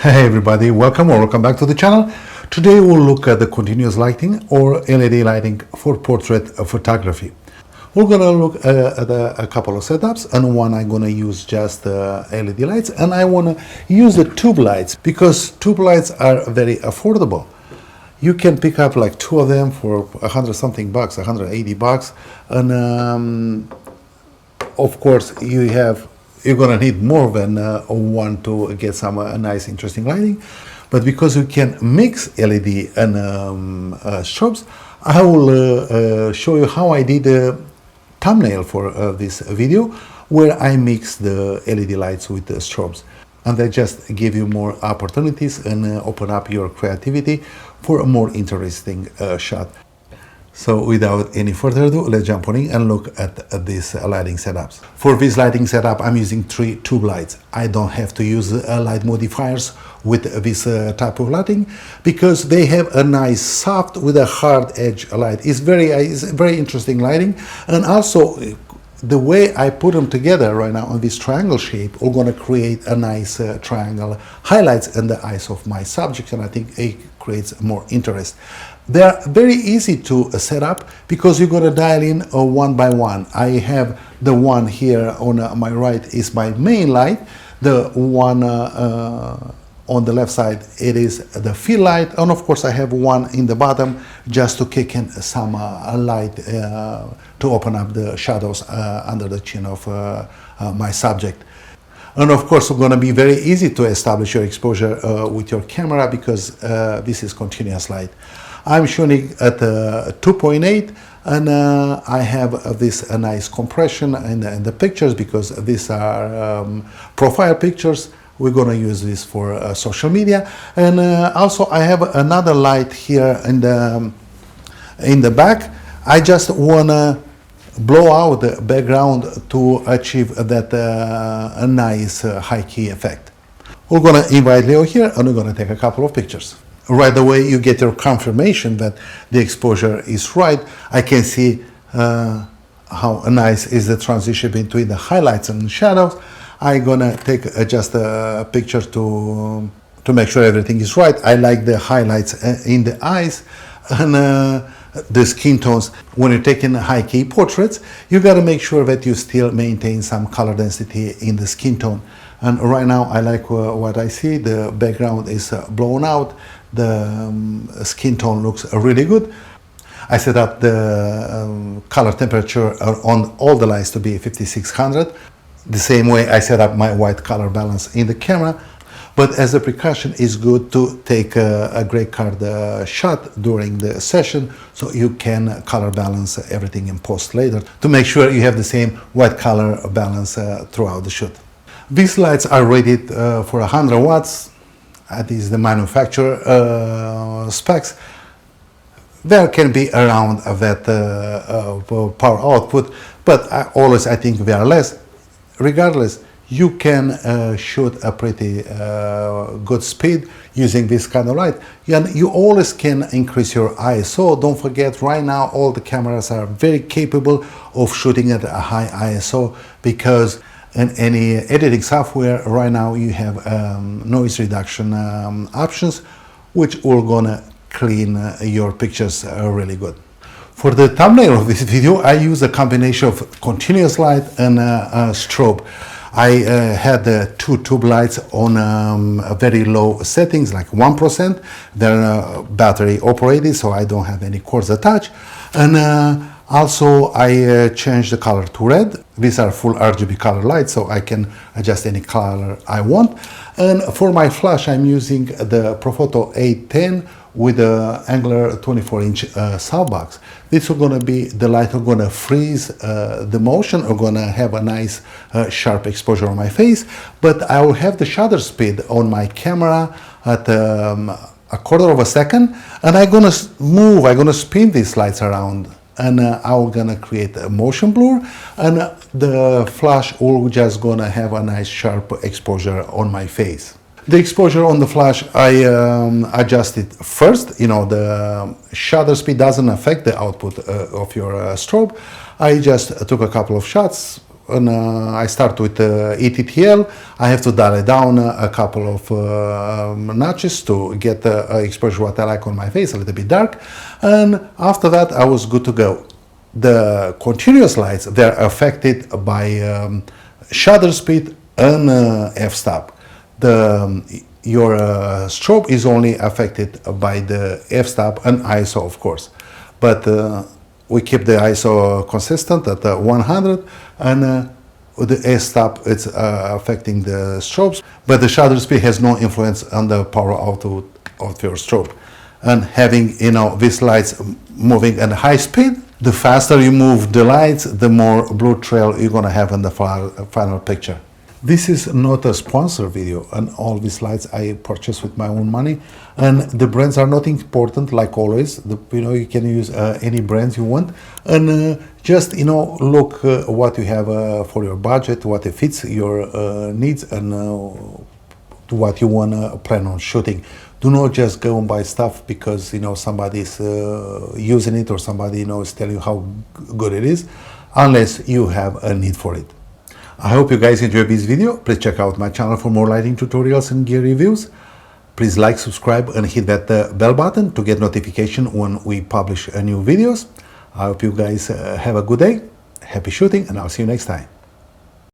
Hey everybody, welcome back to the channel. Today we'll look at the continuous lighting or LED lighting for portrait photography. We're gonna look at a couple of setups, and one I'm gonna use just LED lights, and I wanna use the tube lights because tube lights are very affordable. You can pick up like two of them for $100 something bucks, $180, and of course you're gonna need more than one to get some nice interesting lighting. But because you can mix LED and strobes, I will show you how I did a thumbnail for this video where I mix the LED lights with the strobes, and they just give you more opportunities and open up your creativity for a more interesting shot. So without any further ado, let's jump on in and look at these lighting setups. For this lighting setup, I'm using 3 tube lights. I don't have to use light modifiers with this type of lighting because they have a nice soft with a hard edge light. It's very interesting lighting, and also the way I put them together right now on this triangle shape, we're going to create a nice triangle highlights in the eyes of my subject, and I think it creates more interest. They are very easy to set up because you're going to dial in one by one. I have the one here on my right is my main light. The one on the left side, it is the fill light, and of course I have one in the bottom just to kick in some light to open up the shadows under the chin of my subject. And of course it's going to be very easy to establish your exposure with your camera because this is continuous light. I'm shooting at 2.8, and I have this nice compression in the pictures because these are profile pictures. We're going to use this for social media, and also I have another light here in the back. I just want to blow out the background to achieve that nice high key effect. We're going to invite Leo here, and we're going to take a couple of pictures. Right away you get your confirmation that the exposure is right. I can see how nice is the transition between the highlights and shadows. I'm gonna take just a picture to make sure everything is right. I like the highlights in the eyes and the skin tones. When you're taking high key portraits, you got to make sure that you still maintain some color density in the skin tone. And right now I like what I see. The background is blown out. The skin tone looks really good. I set up the color temperature on all the lights to be 5600. The same way I set up my white color balance in the camera. But as a precaution, it's good to take a gray card shot during the session so you can color balance everything in post later to make sure you have the same white color balance throughout the shoot. These lights are rated for 100 watts. That is the manufacturer specs. There can be around that power output, but I think they are less. Regardless, you can shoot a pretty good speed using this kind of light, and you always can increase your ISO. Don't forget, right now all the cameras are very capable of shooting at a high ISO because in any editing software right now you have noise reduction options, which are gonna clean your pictures really good. For the thumbnail of this video, I use a combination of continuous light and strobe. I had 2 tube lights on very low settings, like 1%. They're battery operated, so I don't have any cords attached. And also I changed the color to red. These are full RGB color lights, so I can adjust any color I want. And for my flash, I'm using the Profoto 810 with the angular 24-inch softbox. This is going to be the light are going to freeze the motion, or going to have a nice sharp exposure on my face, but I will have the shutter speed on my camera at a quarter of a second, and I'm going to spin these lights around, and I'm going to create a motion blur, and the flash will just going to have a nice sharp exposure on my face. The exposure on the flash, I adjusted first. You know, the shutter speed doesn't affect the output of your strobe. I just took a couple of shots and I start with ETTL. I have to dial it down a couple of notches to get the exposure what I like on my face, a little bit dark, and after that I was good to go. The continuous lights, they're affected by shutter speed and f-stop. Your strobe is only affected by the f-stop and ISO, of course, but we keep the ISO consistent at 100, and the f-stop it's affecting the strobes, but the shutter speed has no influence on the power output of your strobe. And having these lights moving at high speed, the faster you move the lights, the more blue trail you're gonna have in the final picture. This is not a sponsor video, and all these lights I purchased with my own money, and the brands are not important, like always. You can use any brands you want, and just look what you have for your budget, what it fits your needs, and what you want to plan on shooting. Do not just go and buy stuff because somebody's using it or somebody is telling you how good it is, unless you have a need for it. I hope you guys enjoyed this video. Please check out my channel for more lighting tutorials and gear reviews. Please like, subscribe, and hit that bell button to get notification when we publish new videos. I hope you guys have a good day, happy shooting, and I'll see you next time.